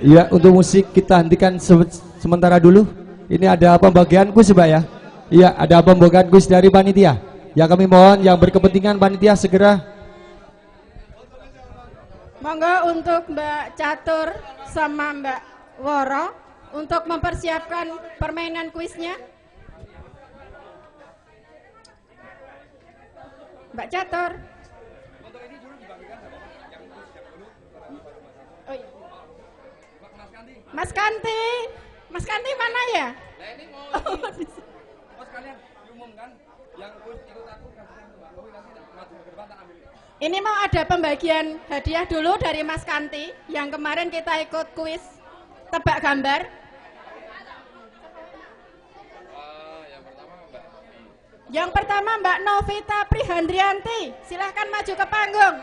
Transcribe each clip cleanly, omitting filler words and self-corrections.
Ya, untuk musik kita hentikan sementara dulu. Ini ada pembagian kuis, Mbak ya. Iya, ada pembagian kuis dari panitia. Ya, kami mohon yang berkepentingan panitia segera. Monggo untuk Mbak Catur sama Mbak Woro untuk mempersiapkan permainan kuisnya. Mbak Catur. Oh, iya. Mas Kanti. Mas Kanti mana ya? Ini mau ada pembagian hadiah dulu dari Mas Kanti yang kemarin kita ikut kuis tebak gambar. Yang pertama Mbak Novita Prihandrianti, silahkan maju ke panggung.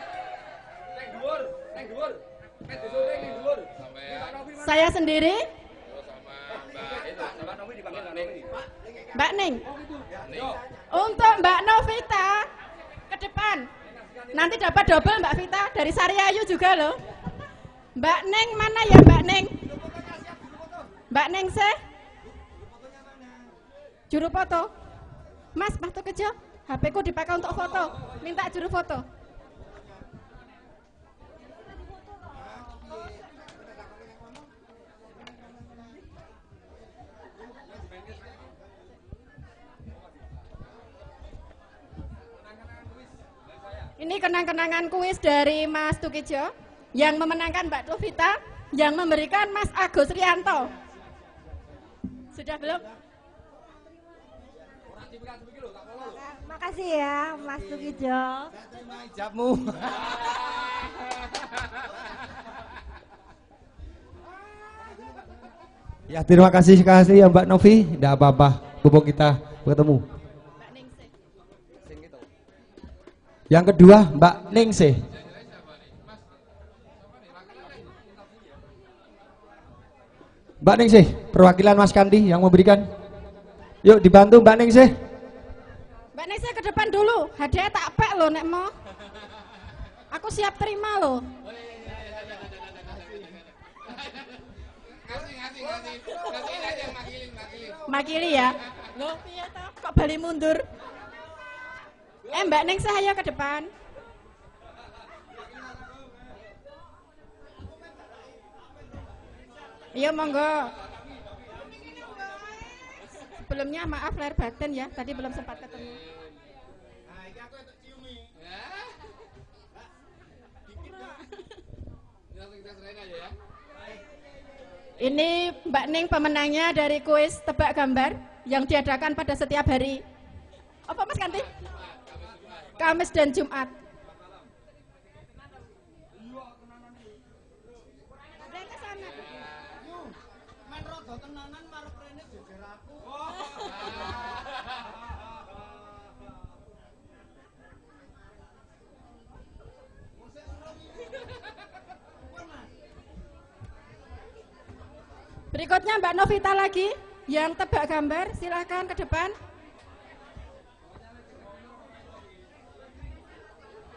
Saya sendiri. Mbak Ning. Untuk Mbak Novita ke depan. Nanti dapat double Mbak Vita dari Sariayu juga loh. Mbak Ning mana ya Mbak Ning? Mbak Ning juru foto. Mas, waktu kecil HP ku dipakai untuk foto. Minta juru foto. Ini kenang-kenangan kuis dari Mas Tukijo yang memenangkan Mbak Novita, yang memberikan Mas Agus Rianto. Sudah belum? Makasih ya Mas Tukijo. Hijabmu. Ya, terima kasih ya Mbak Novi. Tidak apa-apa, pupuk kita bertemu. Yang kedua Mbak Ningsih. Mbak Ningsih, perwakilan Mas Kandi yang memberikan. Yuk dibantu Mbak Ningsih. Mbak Ningsih ke depan dulu. Hadiah tak pek loh nek mau. Aku siap terima loh. Makili ya. Loh, iya toh, kok balik mundur? Mbak Ningsih ayo ke depan. Iya monggo. Sebelumnya maaf lahir batin ya, tadi belum sempat ketemu. Ini Mbak Ning pemenangnya dari kuis tebak gambar yang diadakan pada setiap hari. Apa Mas Kanti? Kamis dan Jumat. Berikutnya Mbak Novita lagi yang tebak gambar, silakan ke depan.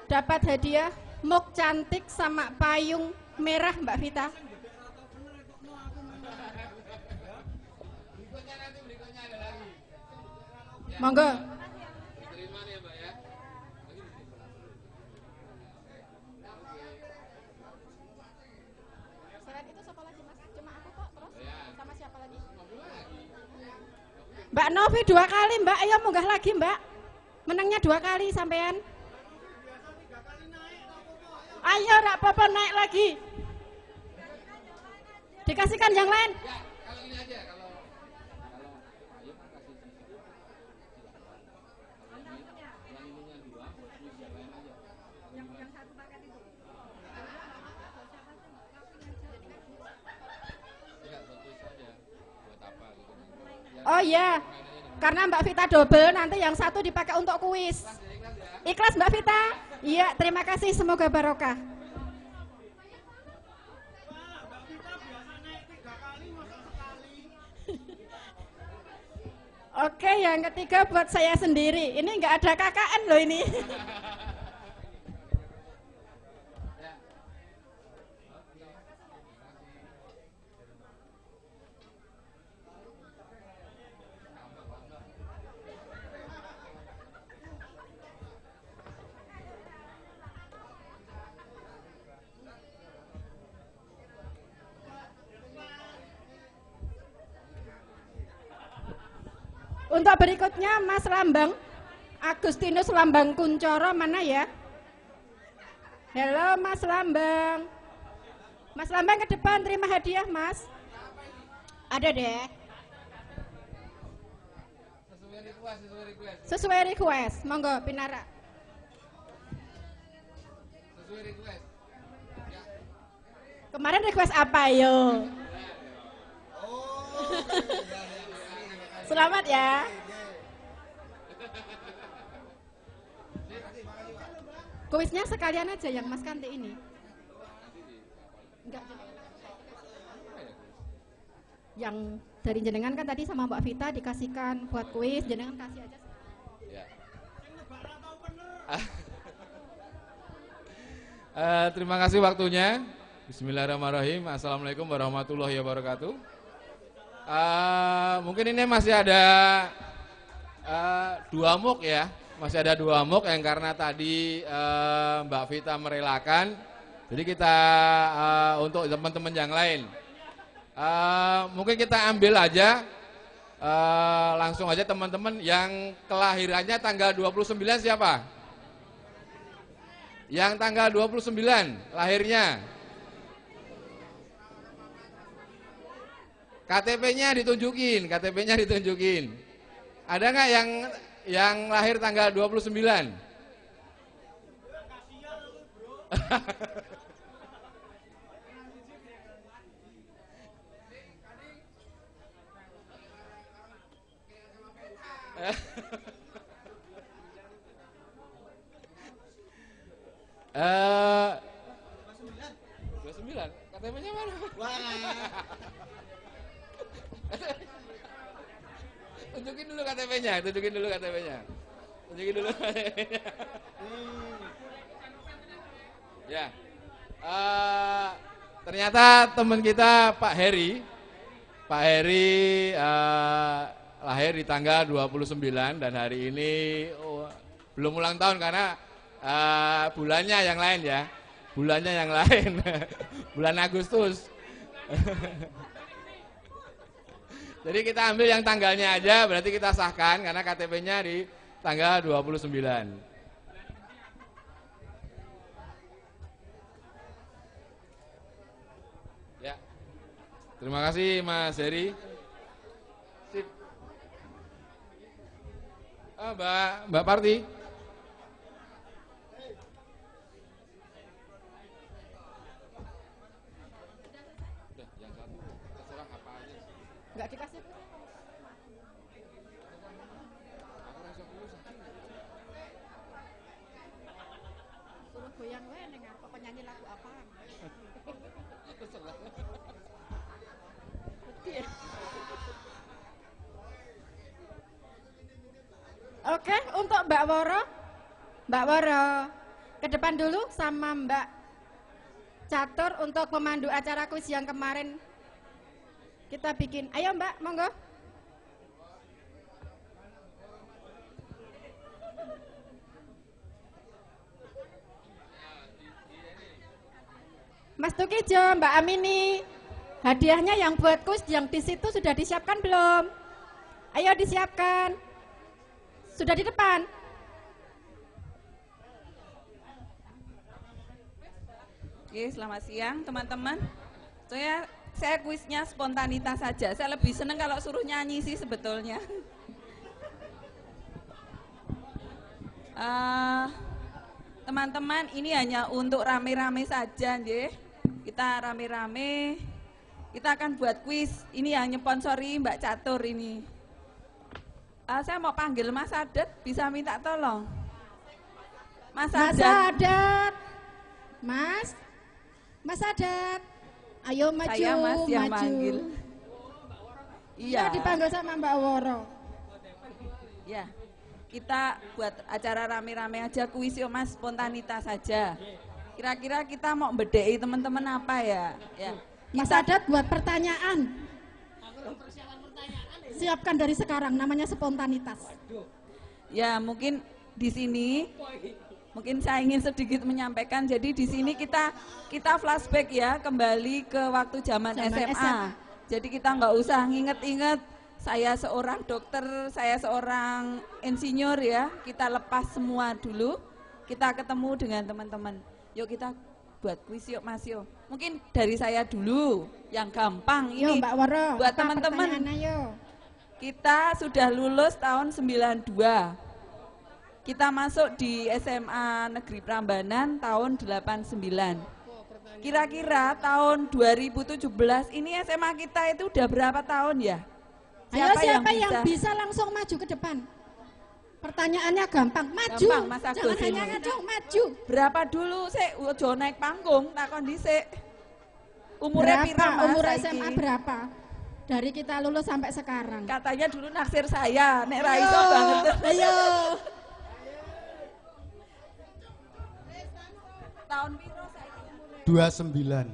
Dapat hadiah mug cantik sama payung merah Mbak Vita. Monggo. Selain itu siapa lagi Mas? Cuma aku kok terus sama siapa lagi? Mbak Novi 2 kali Mbak, ayo munggah lagi Mbak. Menangnya 2 kali sampean. Ayo enggak apa-apa naik lagi. Dikasihkan yang lain. Ya, kalau ini aja kalau ayo kasih yang ininya 2, terus yang lain aja. Yang satu paket itu. Enggak tulis aja buat apa gitu. Oh iya. Karena Mbak Vita double nanti yang satu dipakai untuk kuis. Ikhlas Mbak Vita? Iya, terima kasih, semoga barokah. Oke, yang ketiga buat saya sendiri. Ini nggak ada KKN loh ini. Untuk berikutnya Mas Lambang Agustinus Lambang Kuncoro, mana ya? Halo Mas Lambang. Mas Lambang ke depan terima hadiah Mas. Ada deh. Sesuai request. Monggo Pinara. Sesuai request. Kemarin request apa yo? Selamat ya. Kuisnya sekalian aja yang Mas Kanti ini. Enggak. Yang dari jenengan kan tadi sama Mbak Vita dikasihkan buat kuis, jenengan kasih aja. Ya. Terima kasih waktunya. Bismillahirrahmanirrahim. Assalamualaikum warahmatullahi wabarakatuh. Mungkin ini masih ada 2 MOOC ya. Masih ada 2 MOOC yang karena tadi Mbak Vita merelakan. Jadi kita untuk teman-teman yang lain. Mungkin kita ambil aja langsung aja teman-teman yang kelahirannya tanggal 29 siapa? Yang tanggal 29 lahirnya. KTP-nya ditunjukin, KTP-nya ditunjukin. Ada nggak yang lahir tanggal 29? Eh 29, KTP-nya mana? Tunjukin dulu KTP-nya, tunjukin dulu KTP-nya. Tunjukin dulu KTP-nya. Ya. Ternyata teman kita Pak Heri lahir di tanggal 29 dan hari ini belum ulang tahun karena bulannya yang lain ya. Bulannya yang lain. Bulan Agustus. Jadi kita ambil yang tanggalnya aja, berarti kita sahkan karena KTP-nya di tanggal 29. Ya. Terima kasih Mas Heri. Sip. Mbak Parti. Enggak dikasih. Suruh goyang wae ning arep penyanyi lagu apa? Oke, untuk Mbak Woro ke depan dulu sama Mbak Catur untuk pemandu acara kuis yang kemarin kita bikin. Ayo Mbak, monggo. Mas Tukijo, Mbak Amini, hadiahnya yang buat kuis yang di situ sudah disiapkan belum? Ayo disiapkan. Sudah di depan. Oke, selamat siang teman-teman. Saya kuisnya spontanitas saja. Saya lebih senang kalau suruh nyanyi sih sebetulnya. Teman-teman, ini hanya untuk rame-rame saja, nggih. Kita rame-rame. Kita akan buat kuis. Ini yang nyponsori Mbak Catur ini. Saya mau panggil Mas Adat, bisa minta tolong. Mas Adat. Mas Adat. Ayo maju, Saya Mas yang maju. manggil. Iya. Dipanggil sama Mbak Woro. Ya, kita buat acara rame-rame aja, kuis yuk Mas, spontanitas saja. Kira-kira kita mau bedei teman-teman apa ya? Ya. Mas Adat buat pertanyaan. Siapkan dari sekarang, namanya spontanitas. Ya, mungkin di sini mungkin saya ingin sedikit menyampaikan. Jadi di sini kita flashback ya, kembali ke waktu zaman SMA. Jadi kita nggak usah nginget-inget saya seorang dokter, saya seorang insinyur ya. Kita lepas semua dulu. Kita ketemu dengan teman-teman. Yuk kita buat kuis yuk Mas yuk. Mungkin dari saya dulu yang gampang Yo ini Mbak Woro, buat apa teman-teman. pertanyaannya, yo? Kita sudah lulus tahun 92. Kita masuk di SMA Negeri Prambanan tahun 89. Kira-kira tahun 2017 ini SMA kita itu udah berapa tahun ya? Ayo siapa yang bisa langsung maju ke depan? Pertanyaannya gampang, maju. Gampang, Mas Agus Jangan hanya ini. ngadu, maju. Berapa dulu sih ojo naik panggung takon dhisik. Umurnya Berapa? pira Mas? Umur saiki? SMA berapa? Dari kita lulus sampai sekarang. Katanya dulu naksir saya, nek ra iso banget. Ayo. Tahun piro saiki umurnya? 29.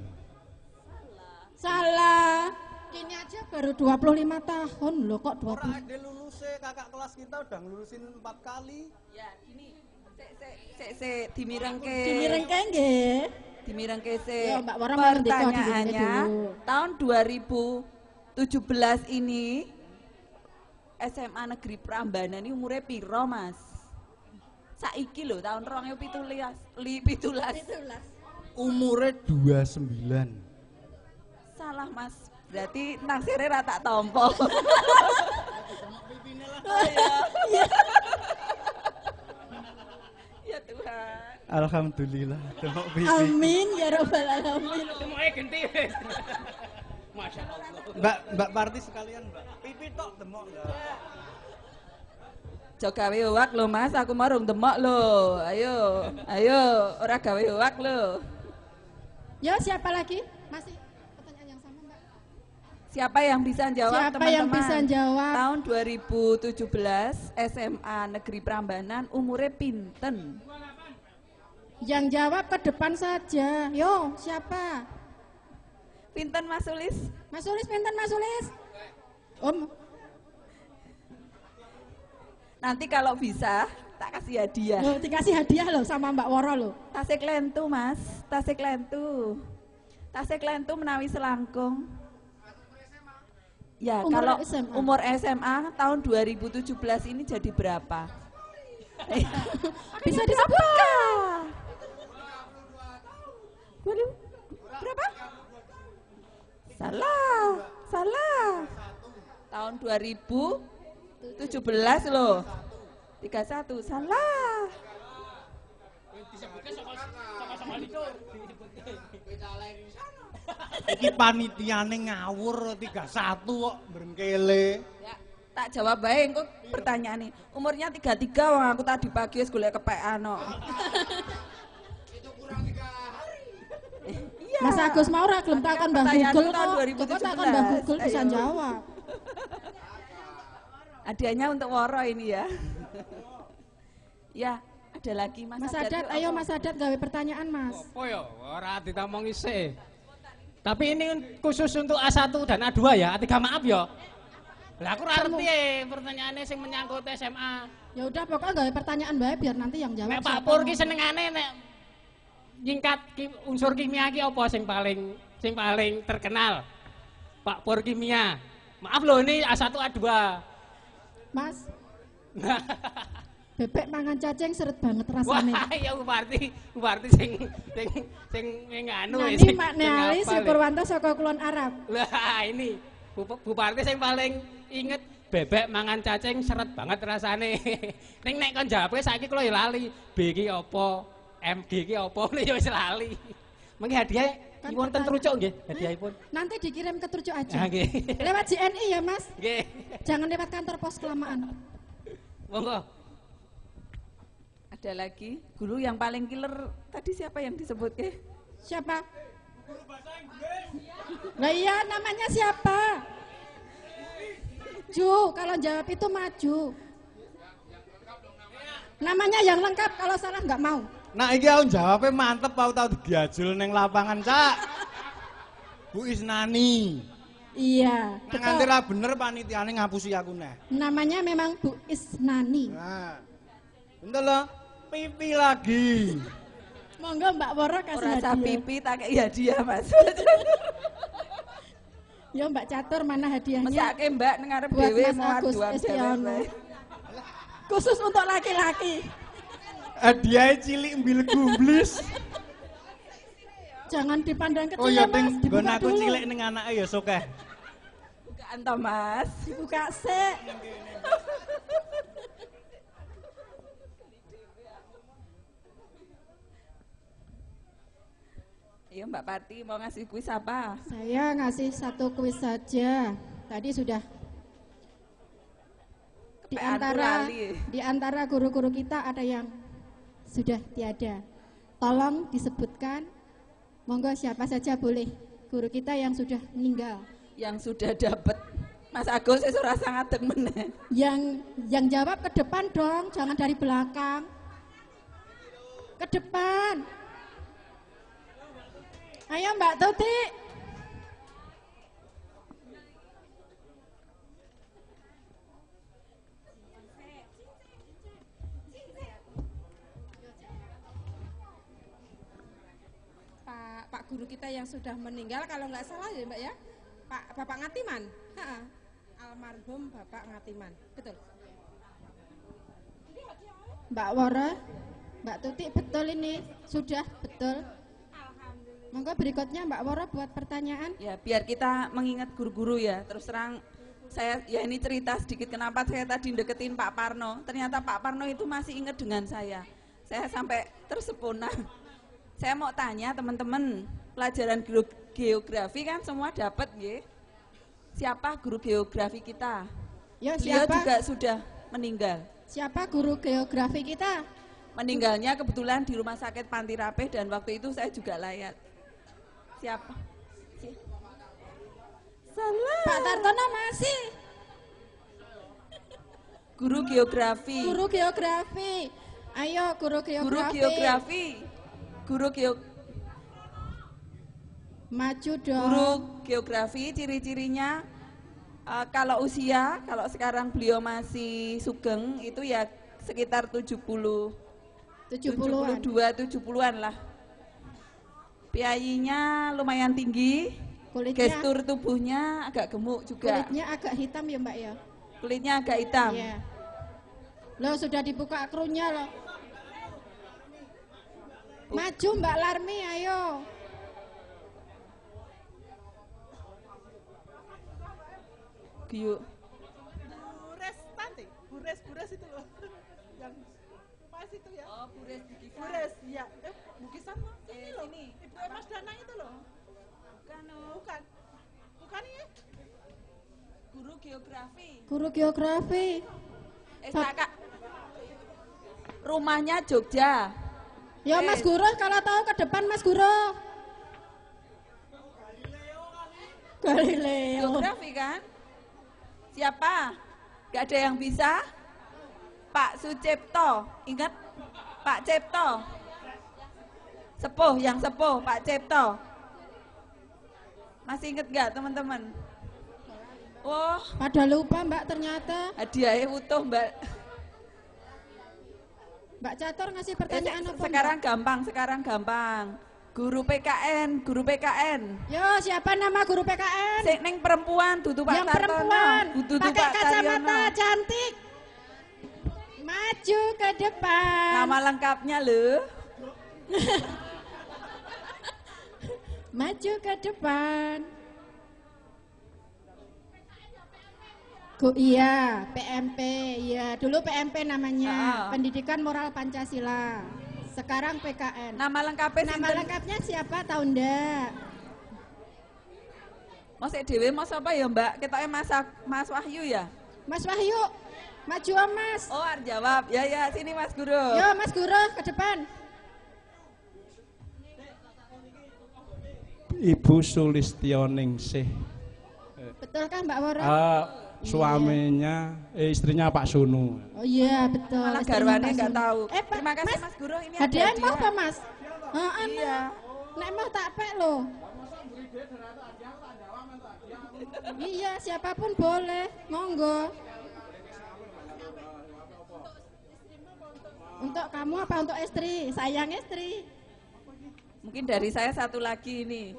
Salah. Ini aja baru 25 tahun loh, kok 20. Ora ade luluse kakak kelas kita udah ngelulusin 4 kali. Ya, gini. Sik dimirengke. Dimirengke nggih. Dimirengke sik. Ya, Mbak Wara mari ndeka Pertanyaannya, dulu. tahun 2017 ini SMA Negeri Prambanan ini umurnya piro, Mas? Saiki lho, tahun 2017. Umure 29. Salah, Mas. Berarti naksirnya rata tompo. Ya Tuhan. Alhamdulillah, demok pipi. Amin ya robbal alamin. Semuanya ganti wis. Masya Allah. Mbak Parti sekalian, Mbak. Pipi tok demok ya. Jok gawe hoak lho Mas, aku mau rung demok lho. Ayo, ora gawe hoak lho. Yo siapa lagi? Masih pertanyaan yang sama, Mbak. Siapa yang bisa jawab Siapa teman-teman? yang bisa jawab? Tahun 2017 SMA Negeri Prambanan umurnya pinten? Yang jawab ke depan saja. Yo, siapa? Pinten Mas Sulis? Mas Sulis, pinten Mas Sulis? Om, Nanti kalau bisa tak kasih hadiah. loh, dikasih hadiah loh sama Mbak Woro loh. Tasik lentu Mas, tasik lentu. Tasik lentu menawi selangkung. Ya, Umur kalau SMA. umur SMA tahun 2017 ini jadi berapa? Bisa disebutkan. Waduh, berapa? Salah. Tahun 2017 loh. 31, salah. Iki panitiane ngawur 31 kok brengkele. Ya, tak jawab bae engko pertanyaane. Umurnya 33 wong aku tadi pagi wis golek kepekan kok. Iya. Mas Agus mau ora gelem takon Mbah Pertanyaan Google tahun kok. 2017. Kok takon Mbah Google bisa Ayo. jawab. Hadiahnya untuk Woro ini ya. Ya, ada lagi Mas, Mas Adat, ayo Mas Adat gawe pertanyaan Mas. Apa ya? Ora ditamong isih. Tapi ini khusus untuk A1 dan A2 ya, A3 maaf ya. Lah aku ora ngerti pertanyaannya sing menyangkut SMA. Ya udah pokoknya gawe pertanyaan bae biar nanti yang jawab. Nek Pak siapa Pur mau. ki senengane nek nyingkat unsur kimia ki apa sing paling terkenal? Pak Pur kimia. Maaf loh ini A1 A2. Mas. Bebek mangan cacing seret banget rasanya. Wah, ya Bupati sing nganu Nani Mak Neali si Purwanto saka Kulon Arab. Lah ini Bupati sing paling inget bebek mangan cacing seret banget rasane. Ning nek kon jawabe saiki kula ya lali. B ki apa? MG ki apa? Ya wis lali. Mengki hadiah Kan wonten pertanyaan. trucuk nggih, hadiahipun. Nanti dikirim ke Trucuk aja. Ah nggih. Lewat JNI ya Mas. Nggih. Jangan lewat kantor pos kelamaan. Monggo. Ada lagi guru yang paling killer tadi siapa yang disebut ke? Siapa? Lah iya namanya siapa? Ju, kalau jawab itu maju. Namanya yang lengkap, kalau salah nggak mau. Nah iki aku jawabnya mantep aku tau diajul neng lapangan, Cak. Bu Isnani. Iya, Nah, nganti betul. ra bener panitiane ngapusi aku neh. Namanya memang Bu Isnani. Nah. Bentar loh, pipi lagi. Monggo Mbak Woro kasih Ora usah hadiah. pipi tak kei hadiah Mas. Yo Mbak Catur, mana hadiahnya? Mesake Mbak ning arep Buat dhewe Mas mau Agus jual Estiono. dhewe. Khusus untuk laki-laki. Hadiahnya cilik mbil gumblis. Jangan dipandang kecil Oh ya Mas, ting dibuka nggon aku dulu. cilik ning anake ya sokeh. Bukaan to, Mas. Dibuka sik. Iya Mbak Pati mau ngasih kuis apa? Saya ngasih satu kuis saja. Tadi sudah Kepeanku lali. di antara guru-guru kita ada yang sudah tiada. Tolong disebutkan, monggo siapa saja boleh guru kita yang sudah meninggal. Yang sudah dapat. Mas Agus wis ora sangat meneh. Yang jawab ke depan dong, jangan dari belakang. Ke depan. Ayo Mbak Tuti. Pak guru kita yang sudah meninggal, kalau nggak salah ya Mbak ya, Bapak Ngatiman. Almarhum Bapak Ngatiman, betul. Mbak Wara, Mbak Tuti, betul ini, sudah betul. Monggo berikutnya Mbak Wara buat pertanyaan. Ya, biar kita mengingat guru-guru ya. Terus terang saya ya ini cerita sedikit kenapa saya tadi deketin Pak Parno. Ternyata Pak Parno itu masih ingat dengan saya. Saya sampai tersepona. Saya mau tanya teman-teman, pelajaran geografi kan semua dapat ya. Siapa guru geografi kita? Ya, Beliau siapa? juga sudah meninggal. Siapa guru geografi kita? Meninggalnya kebetulan di rumah sakit Panti Rapih dan waktu itu saya juga layat. Siapa? Salah. Pak Tartono masih. Guru geografi. Guru geografi. Ayo guru geografi. Guru geografi. Guru Maju dong. Guru geografi ciri-cirinya kalau usia, kalau sekarang beliau masih sugeng itu ya sekitar 72, 70-an lah. Piayinya lumayan tinggi, gestur tubuhnya agak gemuk juga. Kulitnya agak hitam ya Mbak ya? Kulitnya agak hitam. Iya. Loh sudah dibuka krunya loh. Maju Mbak Larmi, ayo. Bures Tanti, Bures itu loh. Yang pas itu ya. Oh, Bures Bukisan. Bures, iya. Bukisan mah ini loh. Sini. Ibu Mas Danang itu loh. Bukan, Bukan. Bukan ya? Guru geografi. Guru geografi. Kak. Rumahnya Jogja. Ya Mas Guru, kalau tahu ke depan Mas Guru. Galileo. Geografi kan? Siapa? Gak ada yang bisa? Pak Sucipto, ingat Pak Cipto. Sepuh, yang sepuh, Pak Cipto. Masih inget gak teman-teman? Oh, Pada lupa Mbak ternyata. hadiahnya utuh Mbak. Mbak Catur ngasih pertanyaan apa? Sekarang gampang. Guru PKN. Yo, siapa nama guru PKN? Sing neng perempuan, dudu Pak Yang Tartono. perempuan, Dudu pakai Pak kacamata Taryono. cantik. Maju ke depan. Nama lengkapnya loh. Maju ke depan. Iya, PMP. Iya, dulu PMP namanya. Pendidikan Moral Pancasila. Sekarang PKN. Nama lengkapnya Nama sinten? lengkapnya siapa tahu ndak? Mas Dewi, mas apa ya Mbak? Ketoknya Mas Wahyu ya? Mas Wahyu, maju Om, Mas. Oh, harus jawab. Ya, sini Mas Guru. Yo Mas Guru ke depan. Ibu Sulistioningsih. Betulkah Mbak Wara? Suaminya, istrinya Pak Sunu. Oh iya betul. Malah Istrinya garwane Pak nggak Sunu. tahu. Pak, Terima kasih Mas, Mas Guru, ini hadiah ada mau apa hadiah. Mas? Iya. Nek mau tak pek loh. Iya, siapapun boleh, monggo. Untuk kamu apa untuk istri? Sayang istri. Mungkin dari saya satu lagi ini.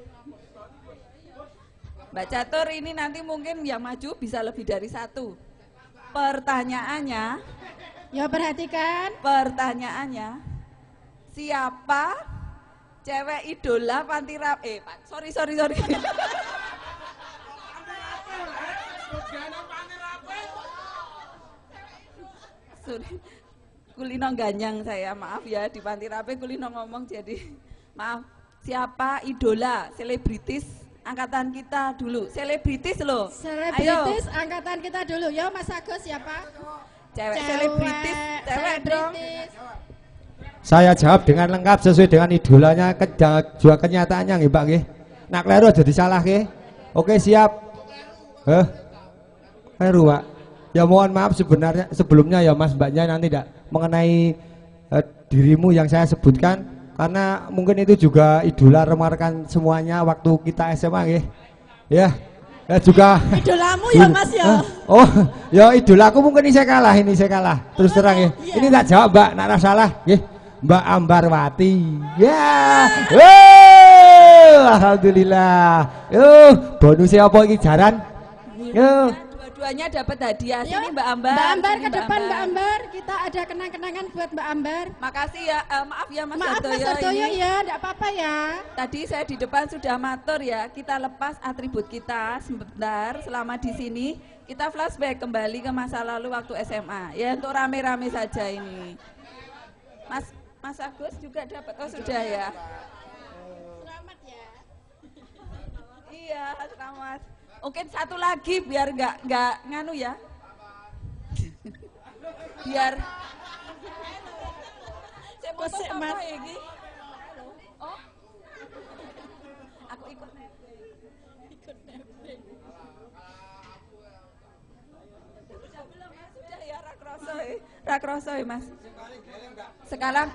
Mbak Catur ini nanti mungkin yang maju bisa lebih dari satu. Pertanyaannya, Ya perhatikan. pertanyaannya, siapa cewek idola Panti Rape? Sorry. Sorry. Kulino ganyang saya, maaf ya, di Panti Rape Kulino ngomong jadi maaf. Siapa idola selebritis angkatan kita dulu? Selebritis loh. Selebritis angkatan kita dulu. Ya Mas Agus siapa? Cewek selebritis, cewek dong. Saya jawab dengan lengkap sesuai dengan idolanya juga kenyataannya nggih, Pak nggih. Nak kleru aja disalahke. Oke, siap. Kleru, Pak. Ya mohon maaf sebenarnya sebelumnya ya Mas Mbaknya nanti tidak mengenai dirimu yang saya sebutkan karena mungkin itu juga idola rekan semuanya waktu kita SMA nggih. Ya. Ya juga Idolamu ya Mas ya. Oh, ya idolaku mungkin ini saya kalah. Terus terang ya. Ini tak jawab, Mbak, nak salah nggih. Mbak Ambarwati. Ya. Alhamdulillah. Bonusnya apa iki jaran? Yo. Dua-duanya dapat hadiah. Ya, Sini Mbak Ambar. Mbak Ambar sini ke depan Mbak Ambar. Kita ada kenang-kenangan buat Mbak Ambar. Makasih ya, maaf ya Mas Maaf Mas Dartoyo Dartoyo ini. ya, enggak apa-apa ya. Tadi saya di depan sudah matur ya, kita lepas atribut kita sebentar selama di sini. Kita flashback kembali ke masa lalu waktu SMA. Ya untuk rame-rame saja ini. Mas Agus juga dapat, oh sudah ya. Selamat ya. Iya, selamat. Mungkin satu lagi biar nggak nganu ya. Biar saya mau Kosek, apa Mas. ini? Oh, aku ikut. Sudah ya rakroso ya Mas. Sekarang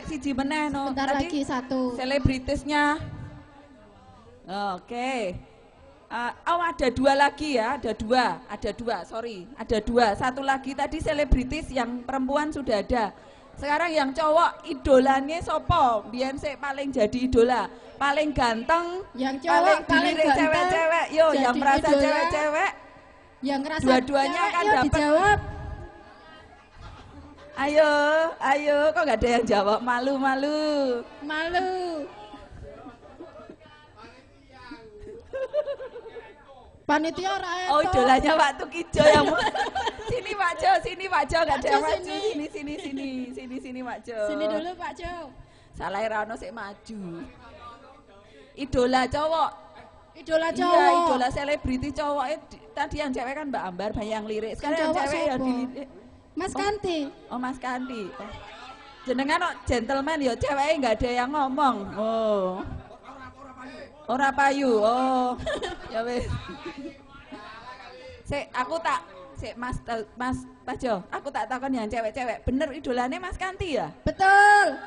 siji meneh no. Bentar Tadi lagi satu. selebritisnya. Oke. Ada dua lagi ya, ada dua, sorry, ada dua. Satu lagi tadi selebritis yang perempuan sudah ada. Sekarang yang cowok idolanya sopo? Biyen sik paling jadi idola, paling ganteng, Yang cowok paling dilirik ganteng, cewek-cewek. Yo, jadi yang merasa idola. cewek-cewek, Yang ngerasa dua-duanya cewek, akan yuk dapat. dijawab. Ayo, kok gak ada yang jawab? Malu-malu. Malu. Panitia ora Oh, eto. idolanya Pak Tukijo yang sini Pak Jo, gak ada yang Jo, maju. sini. Sini Pak Jo. Sini dulu Pak Jo. Salah Rano sik maju. Idola cowok. Idola Iya, cowok. idola selebriti cowok. Tadi yang cewek kan Mbak Ambar banyak yang lirik. Sekarang yang cowok cewek yang siapa? dilirik. Mas Kanti. Oh, Mas Kandi. Oh. Jenengan kok gentleman ya, ceweknya nggak ada yang ngomong. Oh. Ora payu. Oh. Ya wis. Mas Pajo, aku tak takon yang cewek-cewek. Bener idolane Mas Kanti ya? Betul.